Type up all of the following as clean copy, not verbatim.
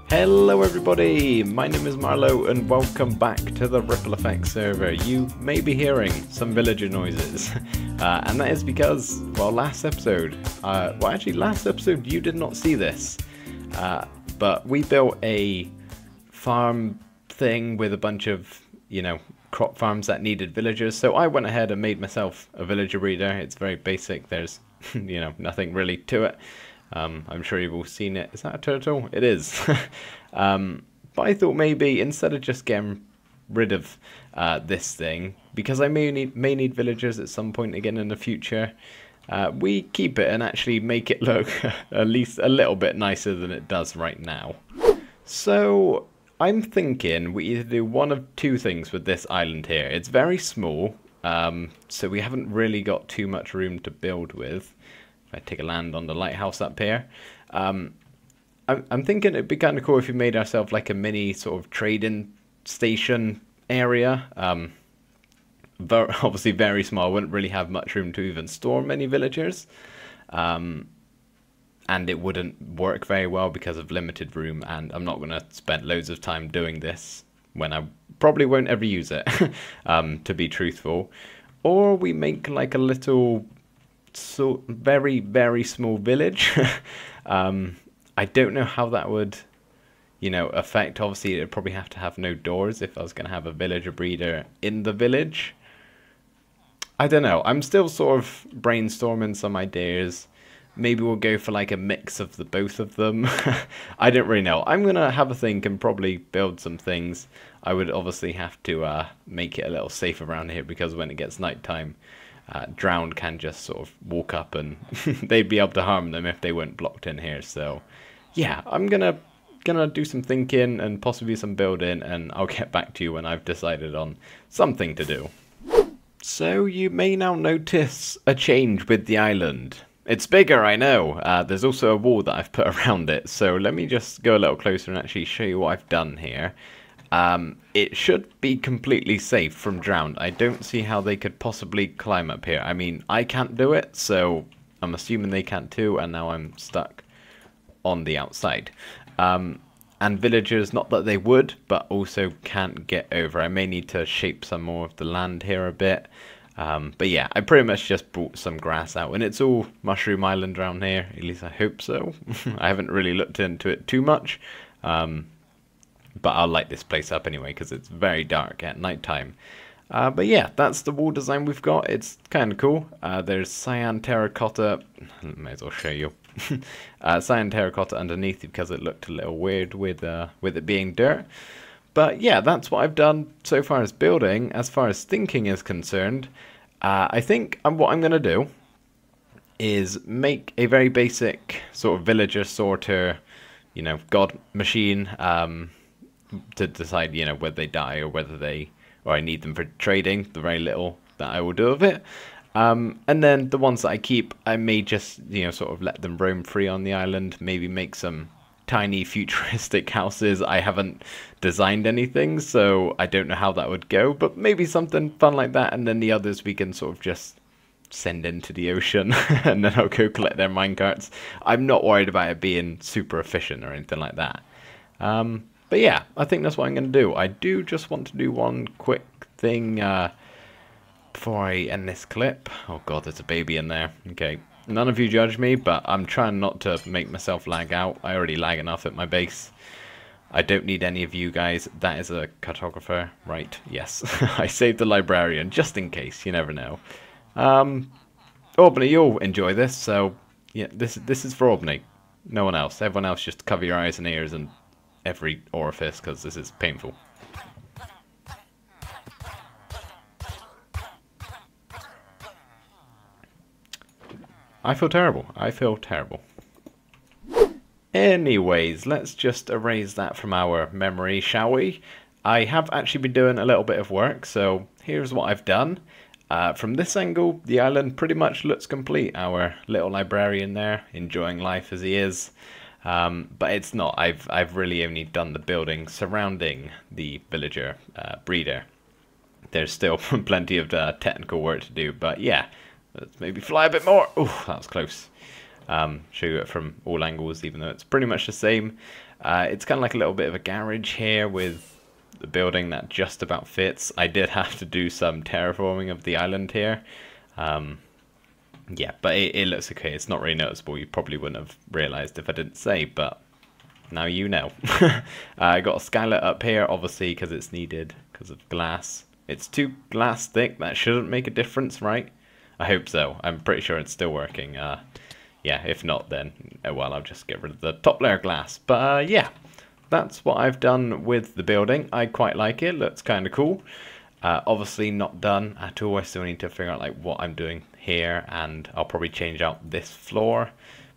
Hello everybody, my name is Marlo and welcome back to the Ripple Effect server. You may be hearing some villager noises and that is because, well, last episode you did not see this, but we built a farm thing with a bunch of, crop farms that needed villagers, so I went ahead and made myself a villager breeder. It's very basic, there's, nothing really to it. I'm sure you've all seen it. Is that a turtle? It is. But I thought maybe instead of just getting rid of this thing, because I may need villagers at some point again in the future, we keep it and actually make it look at least a little bit nicer than it does right now. So I'm thinking we either do one of two things with this island here. It's very small, so we haven't really got too much room to build with. If I take a land on the lighthouse up here, I'm thinking it'd be kind of cool if we made ourselves like a mini sort of trading station area. Obviously very small, wouldn't really have much room to even store many villagers, and it wouldn't work very well because of limited room, and I'm not going to spend loads of time doing this when I probably won't ever use it, to be truthful. Or we make like a little very, very small village. I don't know how that would, affect. Obviously, it'd probably have to have no doors if I was going to have a villager breeder in the village. I don't know. I'm still sort of brainstorming some ideas. Maybe we'll go for like a mix of the both of them. I don't really know. I'm going to have a think and probably build some things. I would obviously have to make it a little safe around here because when it gets nighttime, drowned can just sort of walk up and they'd be able to harm them if they weren't blocked in here. So yeah, I'm gonna do some thinking and possibly some building, and I'll get back to you when I've decided on something to do. So you may now notice a change with the island. It's bigger, I know. There's also a wall that I've put around it, so let me just go a little closer and actually show you what I've done here. It should be completely safe from drowned. I don't see how they could possibly climb up here. I mean, I can't do it, so I'm assuming they can't too, and now I'm stuck on the outside. And villagers, not that they would, but also can't get over. I may need to shape some more of the land here a bit. But yeah, I pretty much just brought some grass out, and it's all Mushroom Island around here. At least I hope so. I haven't really looked into it too much. But I'll light this place up anyway because it's very dark at nighttime. But yeah, that's the wall design we've got. It's kind of cool. There's cyan terracotta. May as well show you. Cyan terracotta underneath because it looked a little weird with it being dirt. But yeah, that's what I've done so far as building. As far as thinking is concerned, I think what I'm going to do is make a very basic sort of villager sorter, god machine, to decide, whether they die or or I need them for trading, the very little that I will do of it. And then the ones that I keep, I may just, sort of let them roam free on the island, maybe make some tiny futuristic houses. I haven't designed anything, so I don't know how that would go, but maybe something fun like that, and then the others we can sort of just send into the ocean, and then I'll go collect their minecarts. I'm not worried about it being super efficient or anything like that. But yeah, I think that's what I'm going to do. I do just want to do one quick thing before I end this clip. Oh god, there's a baby in there. Okay, none of you judge me, but I'm trying not to make myself lag out. I already lag enough at my base. I don't need any of you guys. That is a cartographer, right? Yes. I saved the librarian, just in case. You never know. Albany, you'll enjoy this, so yeah, this is for Albany. No one else. Everyone else just cover your eyes and ears and every orifice, because this is painful. I feel terrible. I feel terrible. Anyways, let's just erase that from our memory, shall we? I have actually been doing a little bit of work, so here's what I've done. From this angle, the island pretty much looks complete. Our little librarian there, enjoying life as he is. But it's not. I've really only done the building surrounding the villager breeder. There's still plenty of technical work to do, but yeah, let's maybe fly a bit more. Oh, that was close. Show you it from all angles, even though it's pretty much the same. It's kind of like a little bit of a garage here with the building that just about fits. I did have to do some terraforming of the island here. Yeah, but it looks okay. It's not really noticeable. You probably wouldn't have realized if I didn't say, but now you know. I got a skylight up here, obviously, because it's needed because of glass. It's 2 glass thick. That shouldn't make a difference, right? I hope so. I'm pretty sure it's still working. Yeah, if not, then, well, I'll just get rid of the top layer glass. But yeah, that's what I've done with the building. I quite like it. Looks kind of cool. Obviously not done at all. I still need to figure out like what I'm doing here, and I'll probably change out this floor,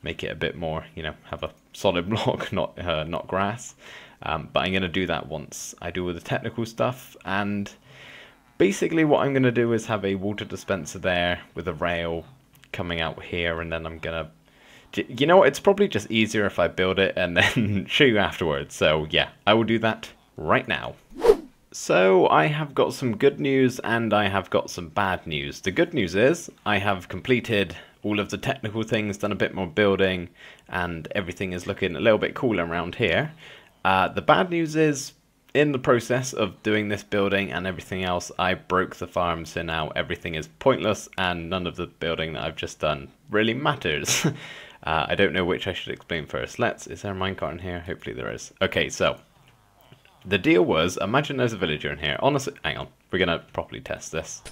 make it a bit more, you know, have a solid block, not grass. But I'm going to do that once I do all the technical stuff. And basically what I'm going to do is have a water dispenser there with a rail coming out here, and then I'm going to, you know what, it's probably just easier if I build it and then show you afterwards. So yeah, I will do that right now. So I have got some good news and I have got some bad news. The good news is I have completed all of the technical things, done a bit more building, and everything is looking a little bit cooler around here. The bad news is, in the process of doing this building and everything else, I broke the farm, so now everything is pointless and none of the building that I've just done really matters. I don't know which I should explain first. Is there a minecart in here? Hopefully there is. Okay, so the deal was, imagine there's a villager in here. Honestly, hang on, we're going to properly test this.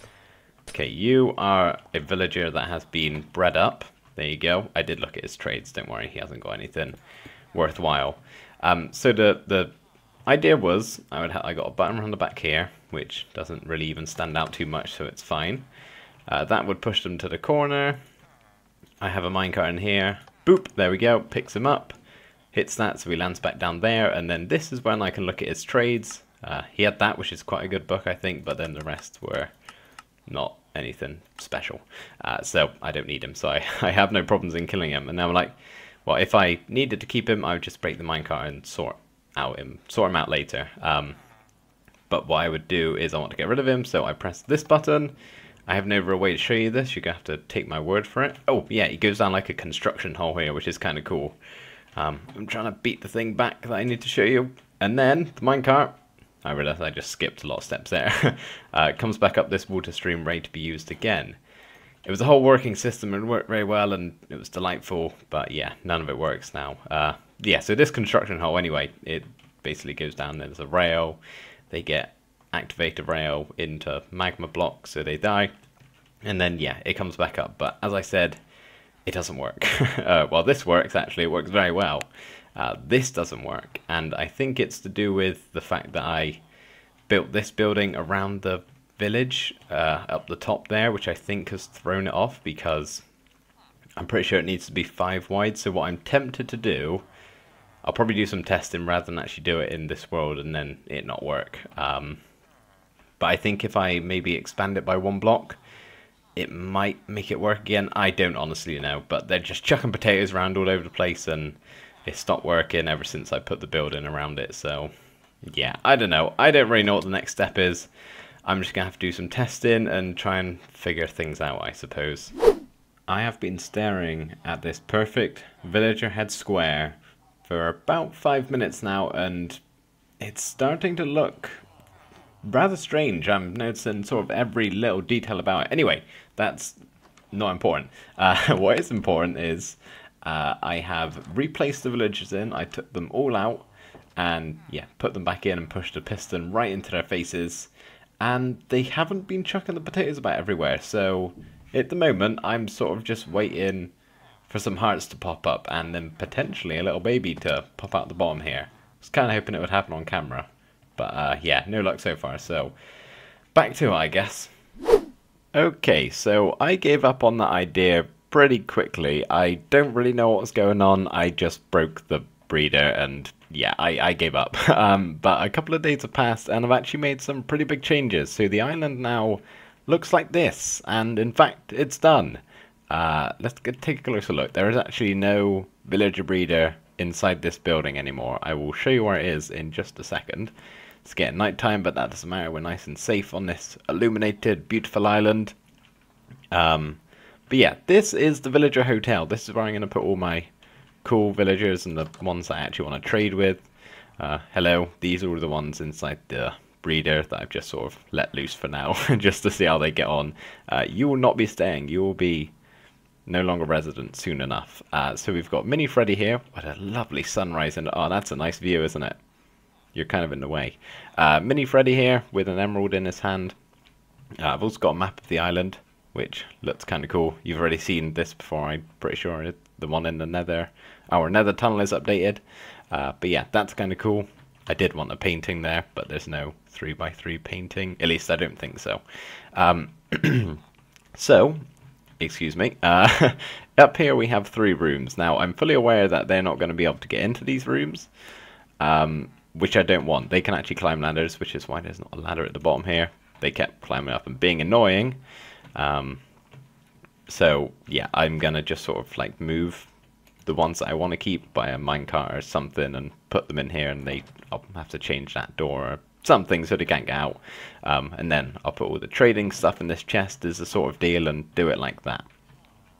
Okay, you are a villager that has been bred up. There you go. I did look at his trades, don't worry, he hasn't got anything worthwhile. So the idea was, I got a button around the back here, which doesn't really even stand out too much, so it's fine. That would push them to the corner. I have a minecart in here. Boop, there we go, picks him up. Hits that, so he lands back down there, and then this is when I can look at his trades. He had that, which is quite a good book, I think, but then the rest were not anything special. So I don't need him, so I have no problems in killing him. And now I'm like, well, if I needed to keep him, I would just break the minecart and sort him out later. But what I would do is I want to get rid of him, so I press this button. I have no real way to show you this, you're going to have to take my word for it. Oh yeah, he goes down like a construction hole here, which is kind of cool. I'm trying to beat the thing back that I need to show you. And then the minecart, I realized I just skipped a lot of steps there. It comes back up this water stream ready to be used again. It was a whole working system and worked very well and it was delightful, but yeah, none of it works now. Yeah, so this construction hole anyway, it basically goes down, there's a rail, they get activated rail into magma blocks, so they die, and then yeah, it comes back up. But as I said, it doesn't work. Well, this works actually, it works very well. This doesn't work, and I think it's to do with the fact that I built this building around the village up the top there, which I think has thrown it off, because I'm pretty sure it needs to be 5 wide. So what I'm tempted to do, I'll probably do some testing rather than actually do it in this world and then it not work. But I think if I maybe expand it by 1 block, it might make it work again. I don't honestly know, but they're just chucking potatoes around all over the place and it stopped working ever since I put the building around it. So yeah, I don't know. I don't really know what the next step is. I'm just going to have to do some testing and try and figure things out, I suppose. I have been staring at this perfect villager head square for about 5 minutes now, and it's starting to look rather strange. I'm noticing sort of every little detail about it. Anyway, that's not important. What is important is I have replaced the villagers in. I took them all out and yeah, put them back in and pushed a piston right into their faces. And they haven't been chucking the potatoes about everywhere. So at the moment, I'm sort of just waiting for some hearts to pop up and then potentially a little baby to pop out the bottom here. I was kind of hoping it would happen on camera. But yeah, no luck so far, so back to it, I guess. Okay, so I gave up on that idea pretty quickly. I don't really know what's going on. I just broke the breeder and yeah, I gave up. But a couple of days have passed and I've actually made some pretty big changes. So the island now looks like this, and in fact, it's done. Let's take a closer look. There is actually no villager breeder inside this building anymore. I will show you where it is in just a second. It's getting nighttime, but that doesn't matter. We're nice and safe on this illuminated, beautiful island. But yeah, this is the villager hotel. This is where I'm going to put all my cool villagers and the ones I actually want to trade with. Hello, these are all the ones inside the breeder that I've just sort of let loose for now, just to see how they get on. You will not be staying, you will be no longer resident soon enough. So we've got Mini Freddy here. What a lovely sunrise, and oh, that's a nice view, isn't it? You're kind of in the way. Mini Freddy here with an emerald in his hand. I've also got a map of the island, which looks kind of cool. You've already seen this before, I'm pretty sure. The one in the nether, our nether tunnel is updated. But yeah, that's kind of cool. I did want a painting there, but there's no 3x3 painting. At least I don't think so. So, excuse me. Up here we have 3 rooms. Now, I'm fully aware that they're not going to be able to get into these rooms. Which I don't want. They can actually climb ladders, which is why there's not a ladder at the bottom here. They kept climbing up and being annoying. So, yeah, I'm going to just sort of like move the ones that I want to keep by a minecart or something and put them in here, and I'll have to change that door or something so they can't get out. And then I'll put all the trading stuff in this chest as a sort of deal and do it like that.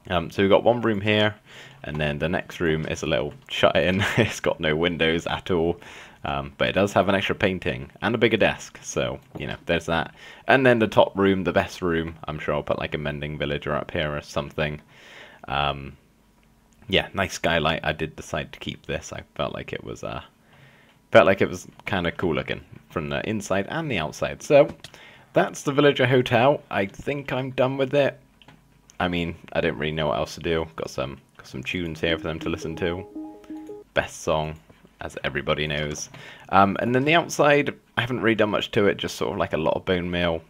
So we've got one room here, and then the next room is a little shut-in. It's got no windows at all. But it does have an extra painting and a bigger desk, so, you know, there's that. And then the top room, the best room, I'm sure I'll put like a mending villager up here or something. Yeah, nice skylight. I did decide to keep this. I felt like it was kind of cool looking from the inside and the outside. So that's the villager hotel. I think I'm done with it. I mean, I don't really know what else to do. Got some tunes here for them to listen to. Best song, as everybody knows. And then the outside, I haven't really done much to it, just sort of like a lot of bone meal.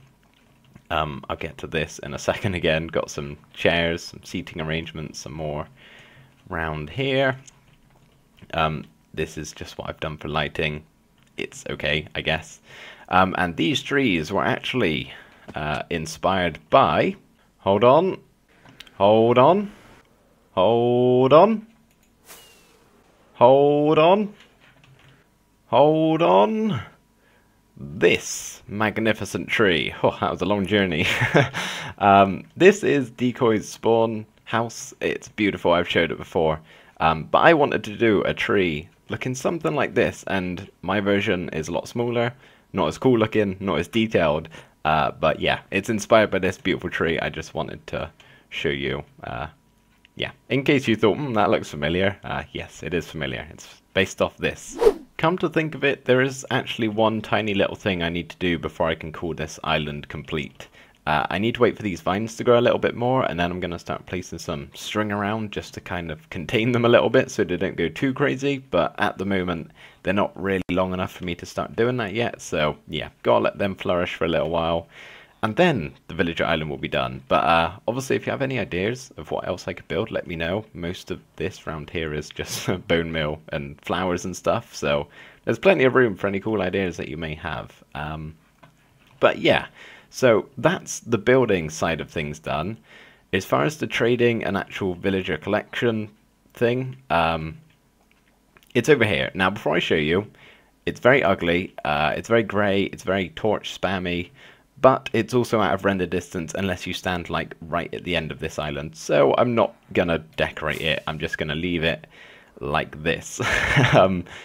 I'll get to this in a second again. Got some chairs, some seating arrangements, some more round here. This is just what I've done for lighting. It's okay, I guess. And these trees were actually inspired by... Hold on. Hold on. Hold on. Hold on. Hold on. This magnificent tree. Oh, that was a long journey. This is Decoy's spawn house. It's beautiful. I've showed it before. But I wanted to do a tree looking something like this, and my version is a lot smaller, not as cool looking, not as detailed. But yeah, it's inspired by this beautiful tree. I just wanted to show you. Yeah, in case you thought, that looks familiar. Yes, it is familiar. It's based off this. Come to think of it, there is actually one tiny little thing I need to do before I can call this island complete. I need to wait for these vines to grow a little bit more, and then I'm going to start placing some string around just to kind of contain them a little bit so they don't go too crazy. But at the moment, they're not really long enough for me to start doing that yet. So yeah, gotta let them flourish for a little while. And then the villager island will be done. But obviously, if you have any ideas of what else I could build, let me know. Most of this round here is just bone meal and flowers and stuff. So there's plenty of room for any cool ideas that you may have. But yeah, so that's the building side of things done. As far as the trading and actual villager collection thing, it's over here. Now, before I show you, it's very ugly. It's very grey. It's very torch spammy. But it's also out of render distance unless you stand like right at the end of this island. So I'm not gonna decorate it. I'm just gonna leave it like this.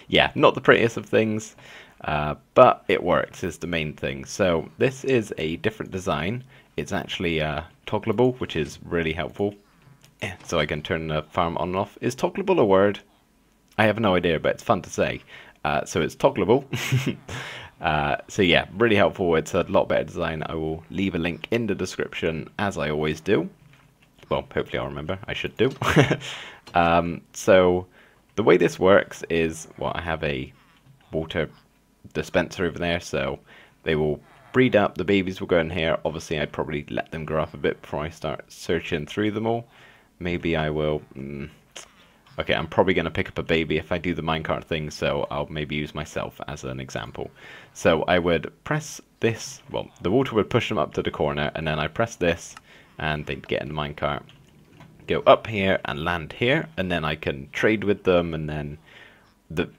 Yeah, not the prettiest of things, but it works is the main thing. So this is a different design. It's actually toggleable, which is really helpful. So I can turn the farm on and off. Is toggleable a word? I have no idea, but it's fun to say. So it's toggleable. So yeah, really helpful. It's a lot better design. I will leave a link in the description, as I always do. Well, hopefully I'll remember. I should do. So the way this works is, well, I have a water dispenser over there, so they will breed up. The babies will go in here. Obviously, I'd probably let them grow up a bit before I start searching through them all. Maybe I will... Okay, I'm probably going to pick up a baby if I do the minecart thing, so I'll maybe use myself as an example. So I would press this, well, the water would push them up to the corner, and then I press this, and they'd get in the minecart, go up here and land here, and then I can trade with them, and then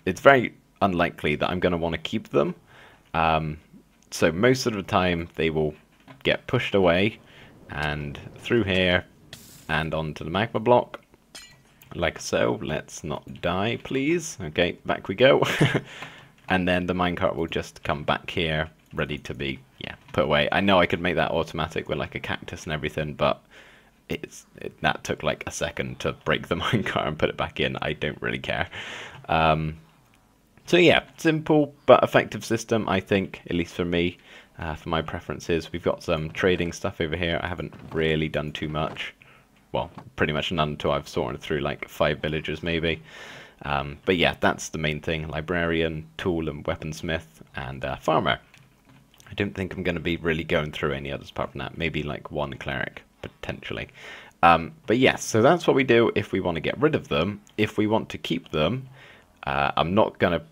it's very unlikely that I'm going to want to keep them. So most of the time, they will get pushed away, and through here, and onto the magma block. like so. Let's not die, please. Okay, back we go. And then the minecart will just come back here, ready to be, yeah, put away. I know I could make that automatic with like a cactus and everything, but that took like a second to break the minecart and put it back in. I don't really care. So yeah, simple but effective system, I think, at least for me, for my preferences. We've got some trading stuff over here. I haven't really done too much. Well, pretty much none until I've sorted through like 5 villagers maybe. But yeah, that's the main thing. Librarian, tool and weaponsmith, and farmer. I don't think I'm going to be really going through any others apart from that. Maybe like 1 cleric, potentially. But yes, so that's what we do if we want to get rid of them. If we want to keep them, I'm not going to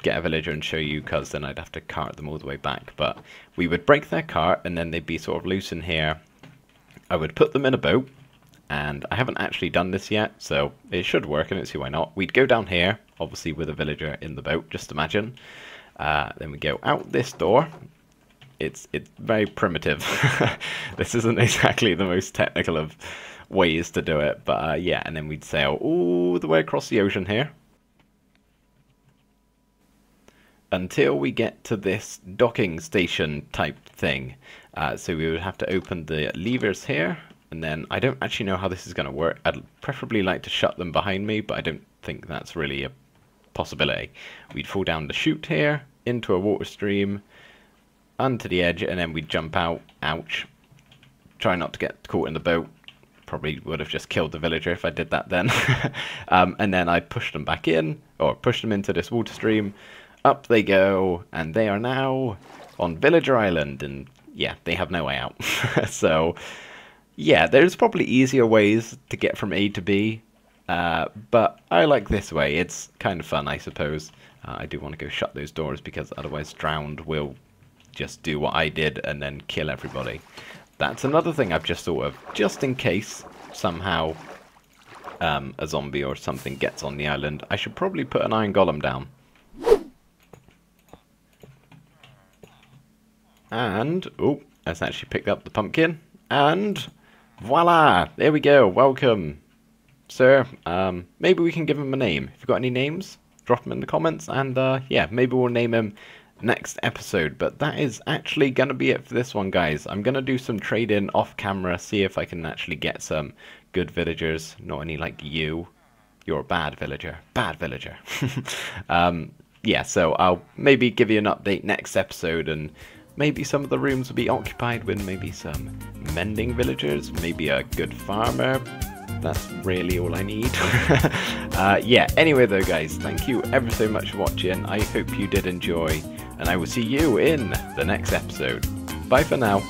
get a villager and show you because then I'd have to cart them all the way back. But we would break their cart and then they'd be sort of loose in here. I would put them in a boat. And I haven't actually done this yet, so it should work. I don't see why not. We'd go down here, obviously with a villager in the boat, just imagine. Then we go out this door. It's very primitive. This isn't exactly the most technical of ways to do it, but yeah, and then we'd sail all the way across the ocean here. Until we get to this docking station type thing. So we would have to open the levers here. And then I don't actually know how this is going to work. I'd preferably like to shut them behind me, but I don't think that's really a possibility. We'd fall down the chute here, into a water stream, onto the edge, and then we'd jump out. Ouch. Try not to get caught in the boat. Probably would have just killed the villager if I did that then. And then I'd push them back in, or push them into this water stream. Up they go, and they are now on Villager Island, and yeah, they have no way out. So yeah, there's probably easier ways to get from A to B, but I like this way. It's kind of fun, I suppose. I do want to go shut those doors because otherwise Drowned will just do what I did and then kill everybody. That's another thing I've just thought of, just in case somehow a zombie or something gets on the island. I should probably put an iron golem down. And, oh, let's actually pick up the pumpkin, and voila! There we go. Welcome, sir. Maybe we can give him a name. If you've got any names, drop them in the comments. And yeah, maybe we'll name him next episode. But that is actually going to be it for this one, guys. I'm going to do some trading off camera, see if I can actually get some good villagers. Not any like you. You're a bad villager. Bad villager. Yeah, so I'll maybe give you an update next episode, and maybe some of the rooms will be occupied with maybe some mending villagers, maybe a good farmer. That's really all I need. Yeah, anyway though guys, thank you ever so much for watching. I hope you did enjoy, and I will see you in the next episode. Bye for now.